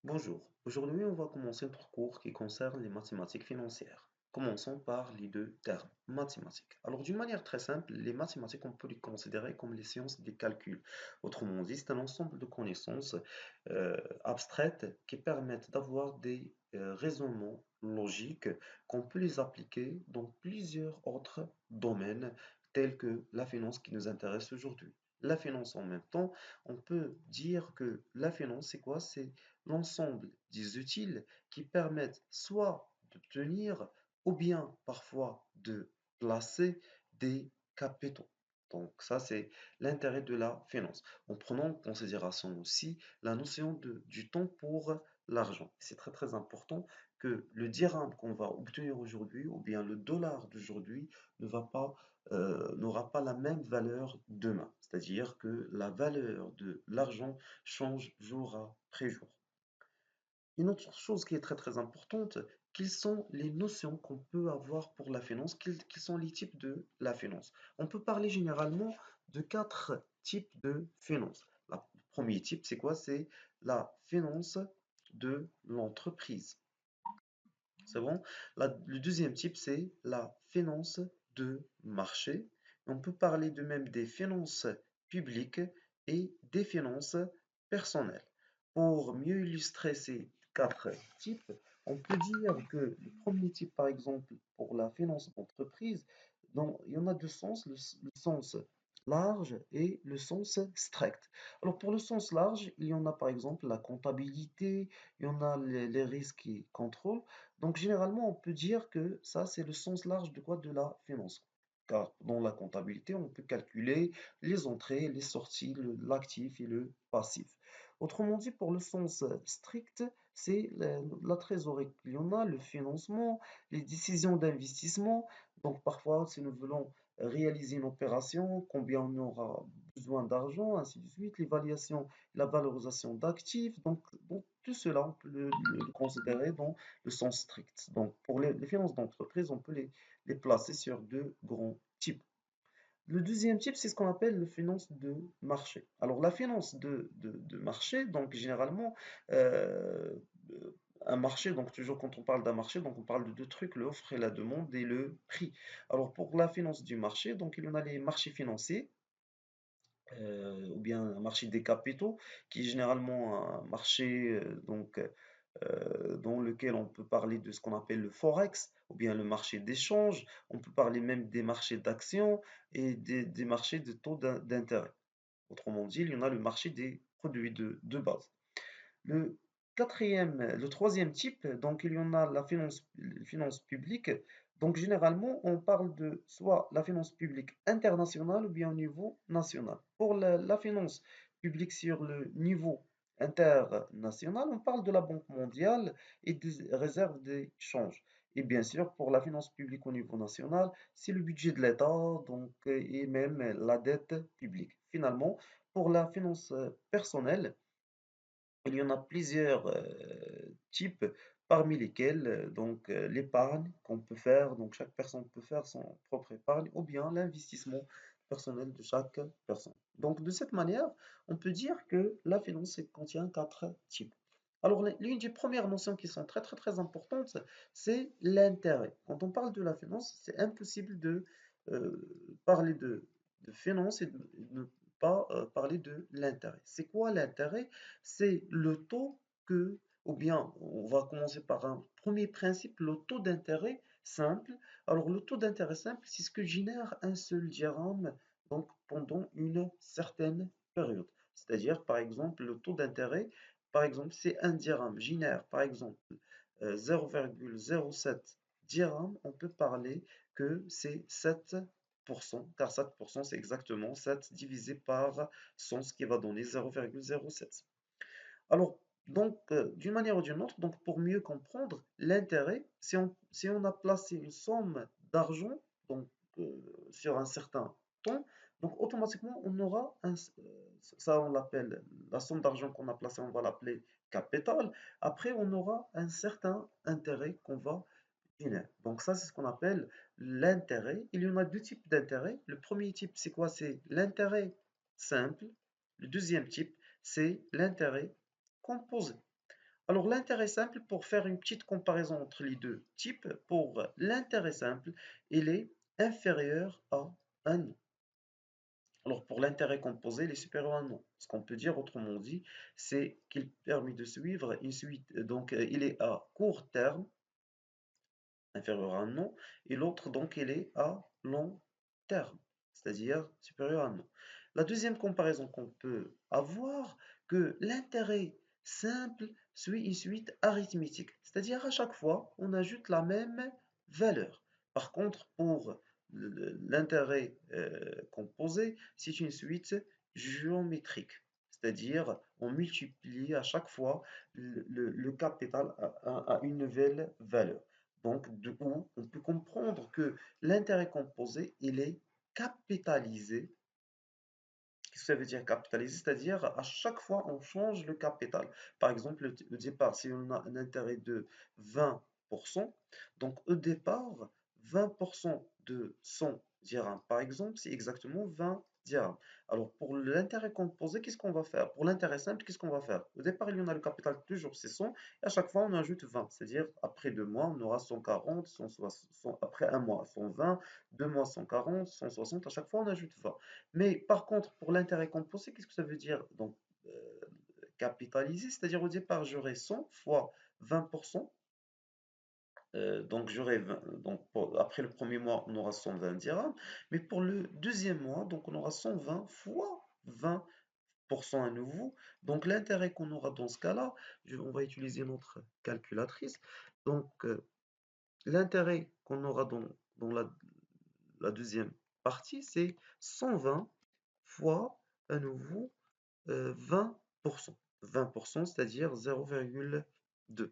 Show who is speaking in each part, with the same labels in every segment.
Speaker 1: Bonjour, aujourd'hui on va commencer notre cours qui concerne les mathématiques financières. Commençons par les deux termes, mathématiques. Alors d'une manière très simple, les mathématiques on peut les considérer comme les sciences des calculs. Autrement dit, c'est un ensemble de connaissances abstraites qui permettent d'avoir des raisonnements logiques qu'on peut les appliquer dans plusieurs autres domaines tels que la finance qui nous intéresse aujourd'hui. La finance en même temps, on peut dire que la finance c'est quoi? C'est l'ensemble des utiles qui permettent soit d'obtenir ou bien parfois de placer des capitaux. Donc ça, c'est l'intérêt de la finance. En prenant en considération aussi la notion du temps pour l'argent. C'est très très important que le dirham qu'on va obtenir aujourd'hui ou bien le dollar d'aujourd'hui ne va pas, n'aura pas la même valeur demain. C'est-à-dire que la valeur de l'argent change jour après jour. Une autre chose qui est très très importante, quelles sont les notions qu'on peut avoir pour la finance, quels sont les types de la finance. On peut parler généralement de quatre types de finance. Le premier type, c'est quoi? C'est la finance de l'entreprise. C'est bon? Le deuxième type, c'est la finance de marché. On peut parler de même des finances publiques et des finances personnelles. Pour mieux illustrer ces quatre types, on peut dire que le premier type, par exemple, pour la finance d'entreprise, il y en a deux sens, le sens large et le sens strict. Alors pour le sens large, il y en a par exemple la comptabilité, il y en a les risques et contrôles. Donc, généralement, on peut dire que ça, c'est le sens large de quoi? De la finance. Car dans la comptabilité, on peut calculer les entrées, les sorties, l'actif et le passif. Autrement dit, pour le sens strict, c'est la trésorerie. Il y en a le financement, les décisions d'investissement. Donc, parfois, si nous voulons réaliser une opération, combien on aura besoin d'argent, ainsi de suite, l'évaluation, la valorisation d'actifs. Donc, tout cela, on peut le considérer dans le sens strict. Donc, pour les finances d'entreprise, on peut les placer sur deux grands types. Le deuxième type, c'est ce qu'on appelle la finance de marché. Alors, la finance de marché, donc généralement, euh, un marché, donc toujours quand on parle d'un marché, donc on parle de deux trucs, l'offre et la demande et le prix. Alors, pour la finance du marché, donc il y en a les marchés financiers, ou bien un marché des capitaux, qui est généralement un marché dans lequel on peut parler de ce qu'on appelle le forex, ou bien le marché d'échange. On peut parler même des marchés d'actions et des marchés de taux d'intérêt. Autrement dit, il y en a le marché des produits de base. Le le troisième type, donc il y en a la finance publique. Donc généralement, on parle de soit la finance publique internationale ou bien au niveau national. Pour la finance publique sur le niveau international, on parle de la Banque mondiale et des réserves d'échange. Et bien sûr, pour la finance publique au niveau national, c'est le budget de l'État, et même la dette publique. Finalement, pour la finance personnelle, il y en a plusieurs types, parmi lesquels l'épargne qu'on peut faire, donc chaque personne peut faire son propre épargne, ou bien l'investissement personnel de chaque personne. Donc de cette manière, on peut dire que la finance contient quatre types. Alors l'une des premières notions qui sont très très très importantes, c'est l'intérêt. Quand on parle de la finance, c'est impossible de parler de finance et de ne pas parler de l'intérêt. C'est quoi l'intérêt? C'est le taux que, ou bien on va commencer par un premier principe, le taux d'intérêt simple. Alors le taux d'intérêt simple, c'est ce que génère un seul dirham donc pendant une certaine période. C'est-à-dire par exemple le taux d'intérêt, par exemple c'est un dirham génère par exemple 0,07 dirham, on peut parler que c'est 7%, car 7% c'est exactement 7 divisé par 100, ce qui va donner 0,07. Alors, d'une manière ou d'une autre, donc pour mieux comprendre l'intérêt, si on a placé une somme d'argent donc, sur un certain temps, donc automatiquement on aura ça on l'appelle, la somme d'argent qu'on a placée, on va l'appeler capital. Après, on aura un certain intérêt qu'on va générer. Donc ça, c'est ce qu'on appelle l'intérêt. Il y en a deux types d'intérêt. Le premier type, c'est quoi? C'est l'intérêt simple. Le deuxième type, c'est l'intérêt composé. Alors l'intérêt simple, pour faire une petite comparaison entre les deux types, pour l'intérêt simple, il est inférieur à 1 an. Alors pour l'intérêt composé, il est supérieur à 1 an. Ce qu'on peut dire autrement dit, c'est qu'il permet de suivre une suite. Donc il est à court terme, inférieur à 1 an, et l'autre donc il est à long terme, c'est-à-dire supérieur à 1 an. La deuxième comparaison qu'on peut avoir, que l'intérêt simple suit une suite arithmétique, c'est-à-dire à chaque fois on ajoute la même valeur. Par contre, pour l'intérêt composé, c'est une suite géométrique, c'est-à-dire on multiplie à chaque fois le capital à une nouvelle valeur. Donc, de où on peut comprendre que l'intérêt composé, il est capitalisé. Qu'est-ce que ça veut dire capitalisé? C'est-à-dire à chaque fois, on change le capital. Par exemple, au départ, si on a un intérêt de 20%, donc au départ, 20% de 100 dirhams, par exemple, c'est exactement 20 dirhams. Alors, pour l'intérêt composé, qu'est-ce qu'on va faire? Pour l'intérêt simple, qu'est-ce qu'on va faire? Au départ, il y en a le capital, toujours c'est 100, et à chaque fois, on ajoute 20. C'est-à-dire, après 2 mois, on aura 140, 160, après un mois, 120, 2 mois, 140, 160, à chaque fois, on ajoute 20. Mais par contre, pour l'intérêt composé, qu'est-ce que ça veut dire? Donc, capitaliser, c'est-à-dire au départ, j'aurai 100 fois 20%. Donc, après le premier mois, on aura 120 dirhams. Mais pour le deuxième mois, donc on aura 120 fois 20% à nouveau. Donc, l'intérêt qu'on aura dans ce cas-là, on va utiliser notre calculatrice. Donc, l'intérêt qu'on aura dans la deuxième partie, c'est 120 fois à nouveau 20%. 20%, c'est-à-dire 0,2.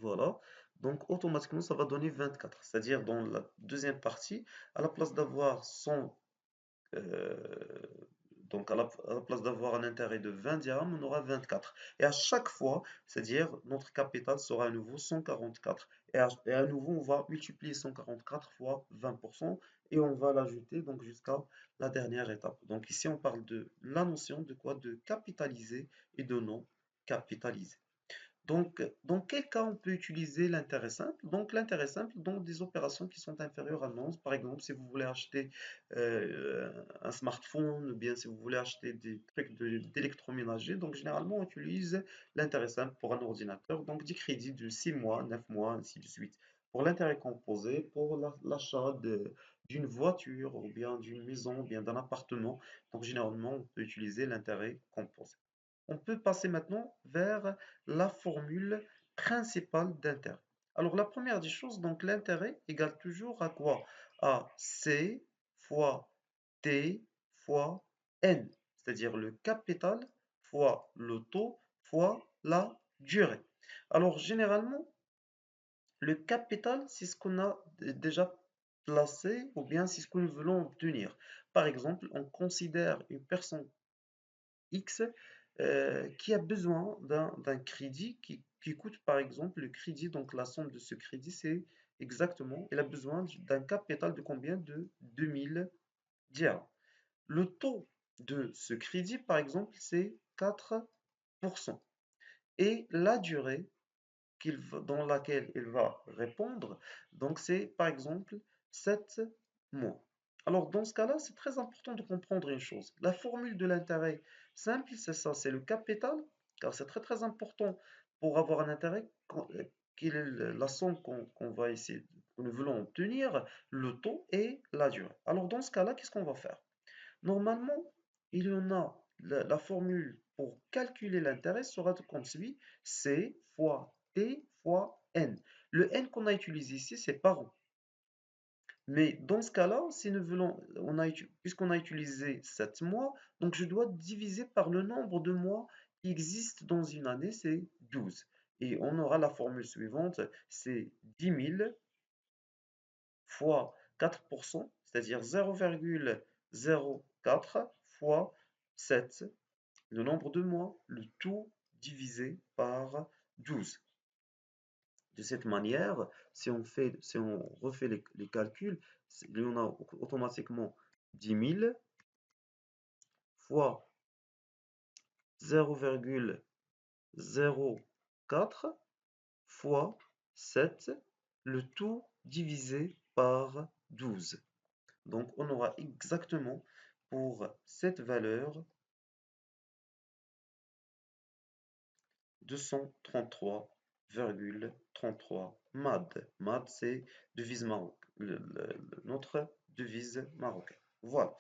Speaker 1: Voilà. Donc automatiquement, ça va donner 24. C'est-à-dire dans la deuxième partie, à la place d'avoir 100, euh, donc à la place d'avoir un intérêt de 20 dirhams, on aura 24. Et à chaque fois, c'est-à-dire notre capital sera à nouveau 144. Et à nouveau, on va multiplier 144 fois 20% et on va l'ajouter donc jusqu'à la dernière étape. Donc ici, on parle de la notion de quoi? De capitaliser et de non capitaliser. Donc, dans quel cas on peut utiliser l'intérêt simple? Donc, l'intérêt simple dans des opérations qui sont inférieures à 11. Par exemple, si vous voulez acheter un smartphone ou bien si vous voulez acheter des trucs d'électroménager, donc généralement on utilise l'intérêt simple pour un ordinateur, donc des crédits de 6 mois, 9 mois, ainsi de suite. Pour l'intérêt composé, pour l'achat d'une voiture ou bien d'une maison ou bien d'un appartement, donc généralement on peut utiliser l'intérêt composé. On peut passer maintenant vers la formule principale d'intérêt. Alors la première des choses, donc l'intérêt égale toujours à quoi? À C fois T fois N, c'est-à-dire le capital fois le taux fois la durée. Alors généralement, le capital, c'est ce qu'on a déjà placé ou bien c'est ce que nous voulons obtenir. Par exemple, on considère une personne X qui a besoin d'un crédit qui coûte par exemple le crédit, donc la somme de ce crédit, c'est exactement, il a besoin d'un capital de combien? De 2000 dirhams. Le taux de ce crédit, par exemple, c'est 4%. Et la durée dans laquelle il va répondre, donc c'est par exemple 7 mois. Alors dans ce cas-là, c'est très important de comprendre une chose. La formule de l'intérêt simple, c'est ça, c'est le capital, car c'est très très important pour avoir un intérêt, quelle est la somme qu'on va essayer, que nous voulons obtenir, le taux et la durée. Alors dans ce cas-là, qu'est-ce qu'on va faire? Normalement, il y en a, la formule pour calculer l'intérêt sera comme suit, C fois T fois N. Le N qu'on a utilisé ici, c'est par an. Mais dans ce cas-là, si nous voulons, puisqu'on a utilisé 7 mois, donc je dois diviser par le nombre de mois qui existent dans une année, c'est 12. Et on aura la formule suivante, c'est 10 000 fois 4%, c'est-à-dire 0,04 fois 7, le nombre de mois, le tout divisé par 12. De cette manière, si on refait les calculs, il y en a automatiquement 10 000 fois 0,04 fois 7, le tout divisé par 12. Donc, on aura exactement pour cette valeur 233,33 MAD. MAD, c'est devise Maroc, notre devise marocaine. Voilà.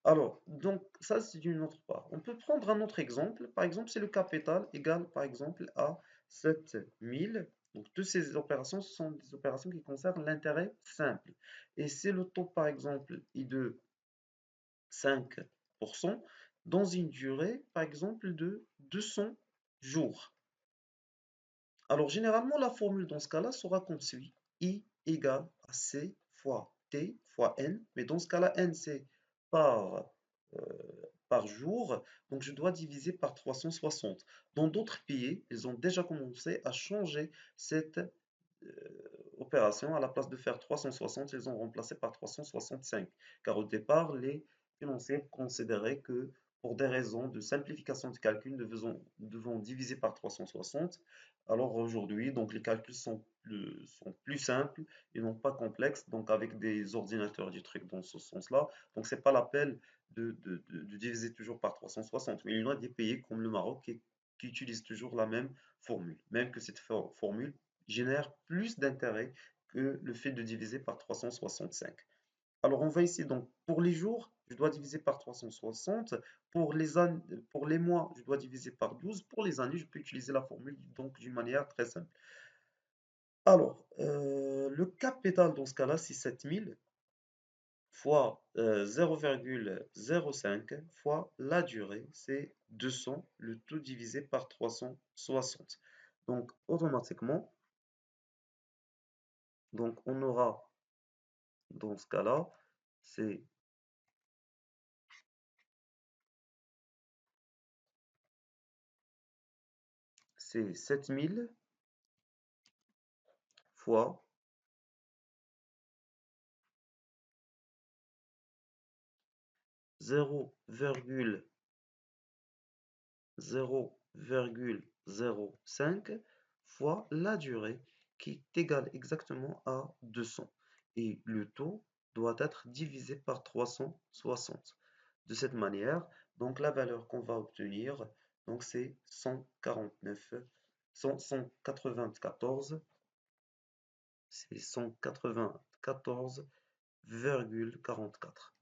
Speaker 1: Alors, donc, ça, c'est d'une autre part. On peut prendre un autre exemple. Par exemple, c'est le capital égal, par exemple, à 7000. Donc, toutes ces opérations, ce sont des opérations qui concernent l'intérêt simple. Et si le taux, par exemple, est de 5% dans une durée, par exemple, de 200 jours. Alors, généralement, la formule dans ce cas-là sera comme suit. I égale à C fois T fois N. Mais dans ce cas-là, N, c'est par, euh, par jour. Donc, je dois diviser par 360. Dans d'autres pays, ils ont déjà commencé à changer cette opération. À la place de faire 360, ils ont remplacé par 365. Car au départ, les financiers considéraient que pour des raisons de simplification du calcul, nous devons diviser par 360. Alors aujourd'hui, donc les calculs sont plus simples et non pas complexes, donc avec des ordinateurs, des trucs dans ce sens-là. Donc c'est pas la peine de diviser toujours par 360. Mais il y en a des pays comme le Maroc qui utilisent toujours la même formule, même que cette formule génère plus d'intérêt que le fait de diviser par 365. Alors on va ici donc pour les jours, je dois diviser par 360. Pour les mois, je dois diviser par 12. Pour les années, je peux utiliser la formule donc d'une manière très simple. Alors, le capital dans ce cas-là, c'est 7000 fois 0,05 fois la durée, c'est 200, le tout divisé par 360. Donc automatiquement, donc on aura dans ce cas-là, c'est 7000 fois 0,05 fois la durée qui est égale exactement à 200. Et le taux doit être divisé par 360. De cette manière, donc la valeur qu'on va obtenir, donc c'est 149, 194, c'est 194,44.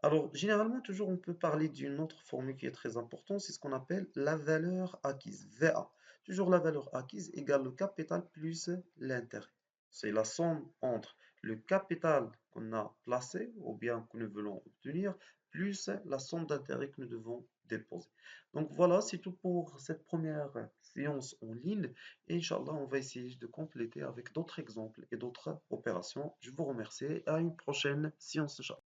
Speaker 1: Alors, généralement, toujours, on peut parler d'une autre formule qui est très importante, c'est ce qu'on appelle la valeur acquise, VA. Toujours la valeur acquise égale le capital plus l'intérêt. C'est la somme entre le capital qu'on a placé ou bien que nous voulons obtenir, plus la somme d'intérêt que nous devons déposer. Donc voilà, c'est tout pour cette première séance en ligne. Et Inch'Allah, on va essayer de compléter avec d'autres exemples et d'autres opérations. Je vous remercie et à une prochaine séance, Inch'Allah.